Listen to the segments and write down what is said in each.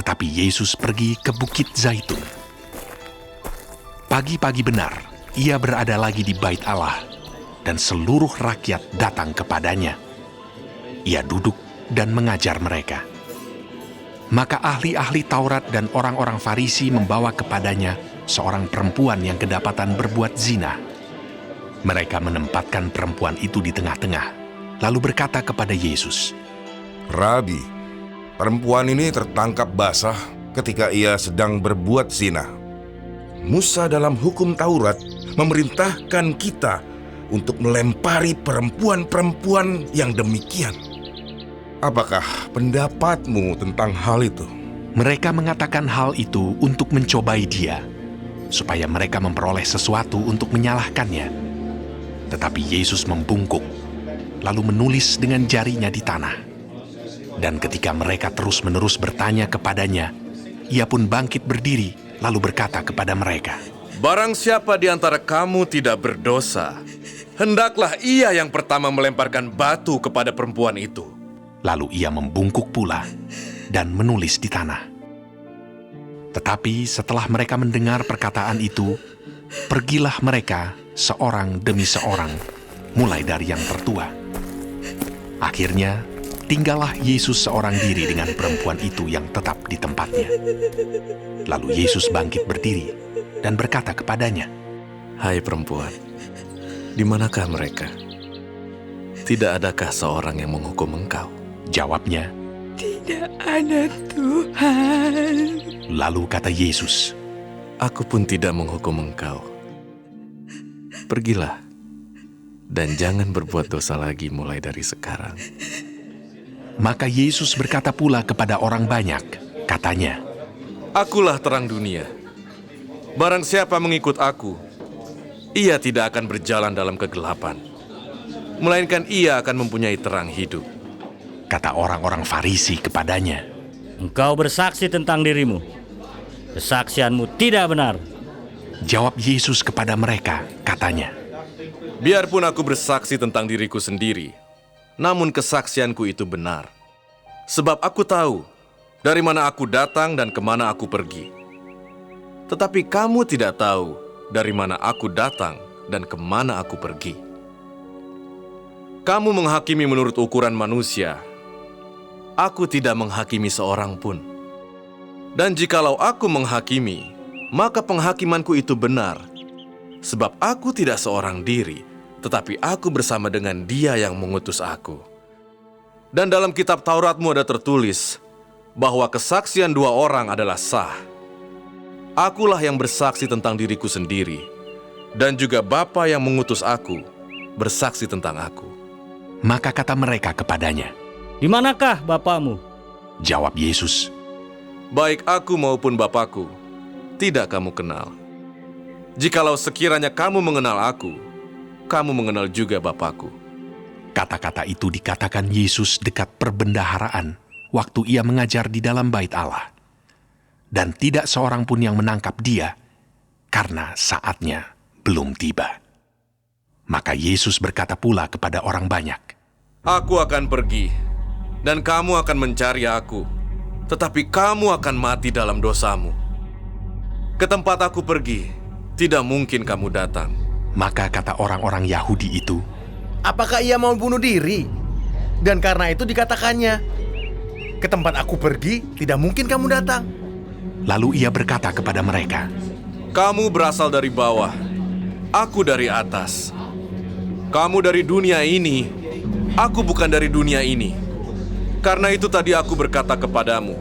Tetapi Yesus pergi ke Bukit Zaitun. Pagi-pagi benar, ia berada lagi di Bait Allah, dan seluruh rakyat datang kepadanya. Ia duduk dan mengajar mereka. Maka ahli-ahli Taurat dan orang-orang Farisi membawa kepadanya seorang perempuan yang kedapatan berbuat zina. Mereka menempatkan perempuan itu di tengah-tengah, lalu berkata kepada Yesus, "Rabi, perempuan ini tertangkap basah ketika ia sedang berbuat zina. Musa dalam hukum Taurat memerintahkan kita untuk melempari perempuan-perempuan yang demikian. Apakah pendapatmu tentang hal itu?" Mereka mengatakan hal itu untuk mencobai dia, supaya mereka memperoleh sesuatu untuk menyalahkannya. Tetapi Yesus membungkuk, lalu menulis dengan jarinya di tanah. Dan ketika mereka terus-menerus bertanya kepadanya, ia pun bangkit berdiri, lalu berkata kepada mereka, "Barang siapa di antara kamu tidak berdosa, hendaklah ia yang pertama melemparkan batu kepada perempuan itu." Lalu ia membungkuk pula dan menulis di tanah. Tetapi setelah mereka mendengar perkataan itu, pergilah mereka seorang demi seorang, mulai dari yang tertua. Akhirnya, tinggallah Yesus seorang diri dengan perempuan itu yang tetap di tempatnya. Lalu Yesus bangkit berdiri dan berkata kepadanya, "Hai perempuan, di manakah mereka? Tidak adakah seorang yang menghukum engkau?" Jawabnya, "Tidak ada, Tuhan." lalu kata Yesus, "Aku pun tidak menghukum engkau. Pergilah, dan jangan berbuat dosa lagi mulai dari sekarang." Maka Yesus berkata pula kepada orang banyak, katanya, "Akulah terang dunia. Barang siapa mengikut aku, ia tidak akan berjalan dalam kegelapan, melainkan ia akan mempunyai terang hidup." Kata orang-orang Farisi kepadanya, "Engkau bersaksi tentang dirimu. Kesaksianmu tidak benar." Jawab Yesus kepada mereka, katanya, Biarpun aku bersaksi tentang diriku sendiri, namun kesaksianku itu benar. Sebab aku tahu dari mana aku datang dan kemana aku pergi. Tetapi kamu tidak tahu dari mana aku datang dan kemana aku pergi. Kamu menghakimi menurut ukuran manusia. Aku tidak menghakimi seorang pun. Dan jikalau aku menghakimi, maka penghakimanku itu benar. Sebab aku tidak seorang diri, tetapi aku bersama dengan Dia yang mengutus aku. Dan dalam kitab Tauratmu ada tertulis bahwa kesaksian dua orang adalah sah. Akulah yang bersaksi tentang diriku sendiri, dan juga Bapa yang mengutus aku bersaksi tentang aku. Maka kata mereka kepadanya, "Di manakah Bapamu?" Jawab Yesus, Baik aku maupun Bapakku, tidak kamu kenal. Jikalau sekiranya kamu mengenal aku, kamu mengenal juga Bapakku. Kata-kata itu dikatakan Yesus dekat perbendaharaan waktu ia mengajar di dalam Bait Allah. Dan tidak seorang pun yang menangkap dia, karena saatnya belum tiba. Maka Yesus berkata pula kepada orang banyak, Aku akan pergi, dan kamu akan mencari aku, tetapi kamu akan mati dalam dosamu. Ke tempat aku pergi, tidak mungkin kamu datang. Maka kata orang-orang Yahudi itu, Apakah ia mau bunuh diri? Dan karena itu dikatakannya, ke tempat aku pergi, tidak mungkin kamu datang. lalu ia berkata kepada mereka, Kamu berasal dari bawah, aku dari atas. Kamu dari dunia ini, aku bukan dari dunia ini. Karena itu tadi aku berkata kepadamu,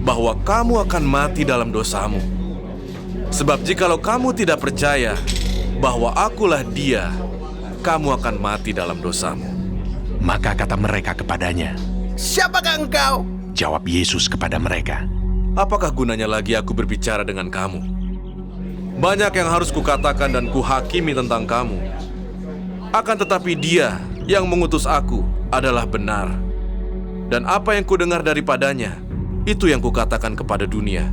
bahwa kamu akan mati dalam dosamu. Sebab jikalau kamu tidak percaya bahwa akulah Dia, kamu akan mati dalam dosamu. Maka kata mereka kepadanya, Siapakah engkau? jawab Yesus kepada mereka, Apakah gunanya lagi aku berbicara dengan kamu? Banyak yang harus kukatakan dan kuhakimi tentang kamu. Akan tetapi Dia yang mengutus aku adalah benar. Dan apa yang kudengar daripadanya, itu yang kukatakan kepada dunia.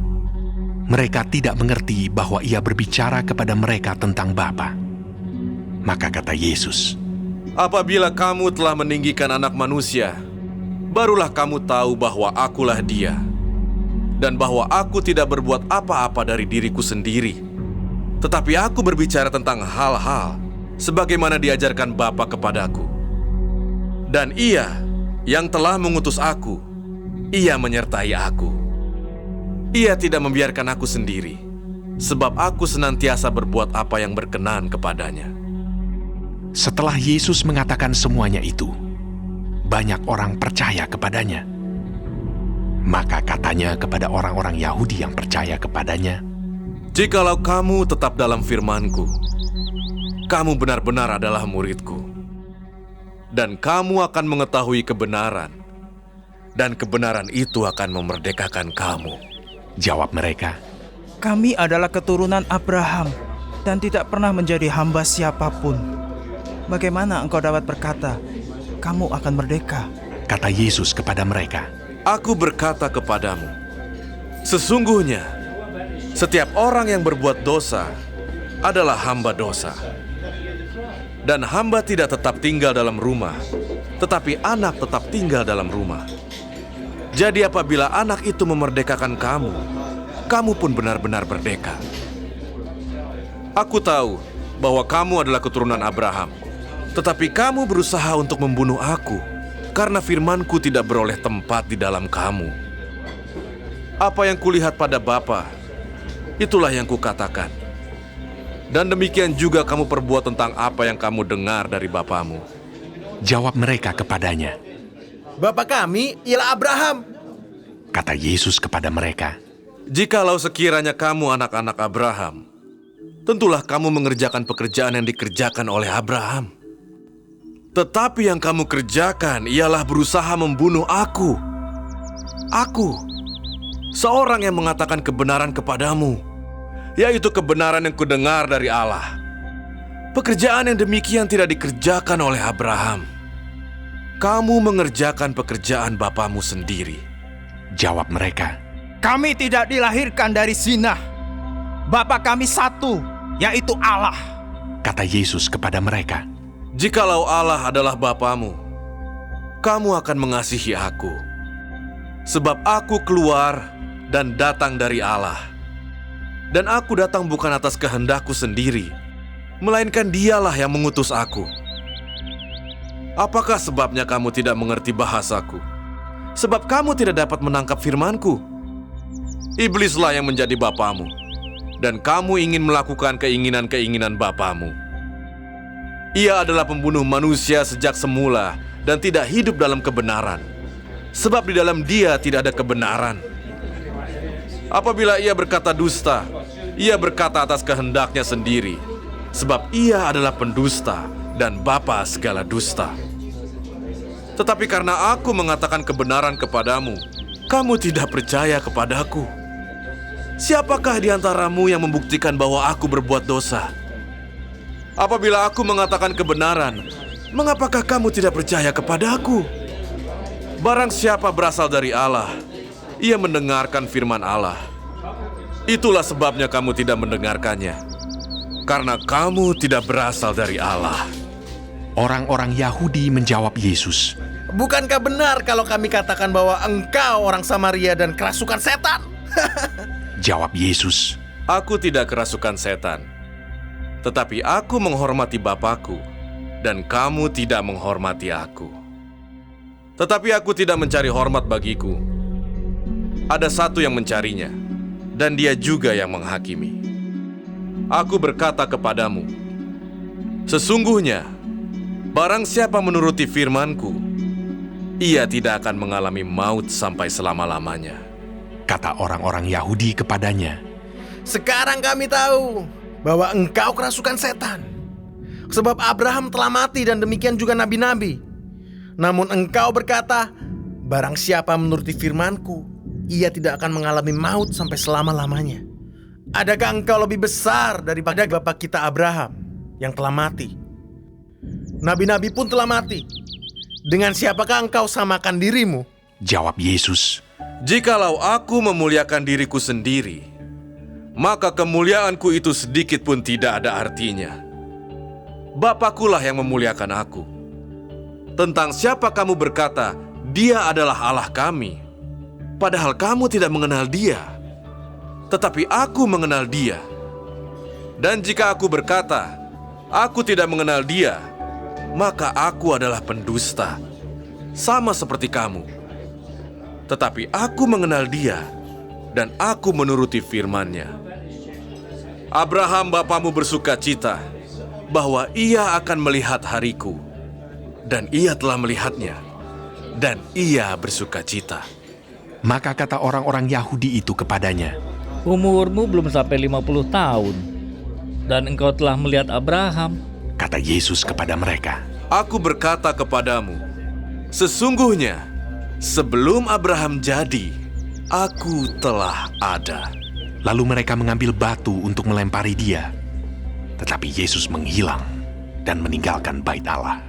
mereka tidak mengerti bahwa ia berbicara kepada mereka tentang Bapa. Maka kata Yesus, Apabila kamu telah meninggikan anak manusia, barulah kamu tahu bahwa akulah Dia. dan bahwa aku tidak berbuat apa-apa dari diriku sendiri. Tetapi aku berbicara tentang hal-hal sebagaimana diajarkan Bapa kepadaku. Dan Ia yang telah mengutus aku, Ia menyertai aku. Ia tidak membiarkan aku sendiri, sebab aku senantiasa berbuat apa yang berkenan kepadanya. Setelah Yesus mengatakan semuanya itu, banyak orang percaya kepadanya. Maka katanya kepada orang-orang Yahudi yang percaya kepadanya, Jikalau kamu tetap dalam firman-Ku, kamu benar-benar adalah murid-Ku. Dan kamu akan mengetahui kebenaran, dan kebenaran itu akan memerdekakan kamu. jawab mereka. Kami adalah keturunan Abraham dan tidak pernah menjadi hamba siapapun. Bagaimana engkau dapat berkata, kamu akan merdeka? Kata Yesus kepada mereka, Aku berkata kepadamu, sesungguhnya setiap orang yang berbuat dosa adalah hamba dosa. Dan hamba tidak tetap tinggal dalam rumah, tetapi anak tetap tinggal dalam rumah. Jadi apabila anak itu memerdekakan kamu, kamu pun benar-benar merdeka. Aku tahu bahwa kamu adalah keturunan Abraham, tetapi kamu berusaha untuk membunuh aku, karena firman-Ku tidak beroleh tempat di dalam kamu. Apa yang kulihat pada Bapa, itulah yang kukatakan. Dan demikian juga kamu perbuat tentang apa yang kamu dengar dari bapamu. jawab mereka kepadanya. Bapa kami ialah Abraham. Kata Yesus kepada mereka, Jikalau sekiranya kamu anak-anak Abraham, tentulah kamu mengerjakan pekerjaan yang dikerjakan oleh Abraham. Tetapi yang kamu kerjakan ialah berusaha membunuh aku. Aku, seorang yang mengatakan kebenaran kepadamu, yaitu kebenaran yang kudengar dari Allah. Pekerjaan yang demikian tidak dikerjakan oleh Abraham. Kamu mengerjakan pekerjaan bapamu sendiri. jawab mereka. Kami tidak dilahirkan dari zina. Bapa kami satu, yaitu Allah. Kata Yesus kepada mereka, Jikalau Allah adalah Bapamu, kamu akan mengasihi aku. Sebab aku keluar dan datang dari Allah. Dan aku datang bukan atas kehendakku sendiri, melainkan Dialah yang mengutus aku. Apakah sebabnya kamu tidak mengerti bahasaku? Sebab kamu tidak dapat menangkap firman-Ku. Iblislah yang menjadi bapamu, dan kamu ingin melakukan keinginan-keinginan bapamu. Ia adalah pembunuh manusia sejak semula dan tidak hidup dalam kebenaran, sebab di dalam dia tidak ada kebenaran. Apabila ia berkata dusta, ia berkata atas kehendaknya sendiri, sebab ia adalah pendusta dan bapa segala dusta. Tetapi karena aku mengatakan kebenaran kepadamu, kamu tidak percaya kepadaku. Siapakah di antaramu yang membuktikan bahwa aku berbuat dosa? Apabila aku mengatakan kebenaran, mengapakah kamu tidak percaya kepadaku? Barang siapa berasal dari Allah, ia mendengarkan firman Allah. Itulah sebabnya kamu tidak mendengarkannya, karena kamu tidak berasal dari Allah. Orang-orang Yahudi menjawab Yesus, Bukankah benar kalau kami katakan bahwa engkau orang Samaria dan kerasukan setan? jawab Yesus, Aku tidak kerasukan setan, tetapi aku menghormati Bapakku, dan kamu tidak menghormati aku. Tetapi aku tidak mencari hormat bagiku. Ada satu yang mencarinya, dan dia juga yang menghakimi. Aku berkata kepadamu, sesungguhnya, barang siapa menuruti firman-Ku, ia tidak akan mengalami maut sampai selama-lamanya. kata orang-orang Yahudi kepadanya. Sekarang kami tahu bahwa engkau kerasukan setan. Sebab Abraham telah mati dan demikian juga nabi-nabi. Namun engkau berkata, barang siapa menuruti firman-Ku, ia tidak akan mengalami maut sampai selama-lamanya. Adakah engkau lebih besar daripada bapa kita Abraham yang telah mati? Nabi-nabi pun telah mati. Dengan siapakah engkau samakan dirimu? Jawab Yesus, Jikalau aku memuliakan diriku sendiri, maka kemuliaanku itu sedikit pun tidak ada artinya. Bapakulah yang memuliakan aku. Tentang siapa kamu berkata, dia adalah Allah kami? padahal kamu tidak mengenal Dia. Tetapi aku mengenal Dia. Dan jika aku berkata, aku tidak mengenal Dia, maka aku adalah pendusta, sama seperti kamu. Tetapi aku mengenal Dia, dan aku menuruti firman-Nya. Abraham bapamu bersuka cita bahwa ia akan melihat hariku, dan ia telah melihatnya, dan ia bersuka cita. Maka kata orang-orang Yahudi itu kepadanya, Umurmu belum sampai 50 tahun, dan engkau telah melihat Abraham. kata Yesus kepada mereka. Aku berkata kepadamu, sesungguhnya sebelum Abraham jadi, aku telah ada. Lalu mereka mengambil batu untuk melempari dia. Tetapi Yesus menghilang dan meninggalkan bait Allah.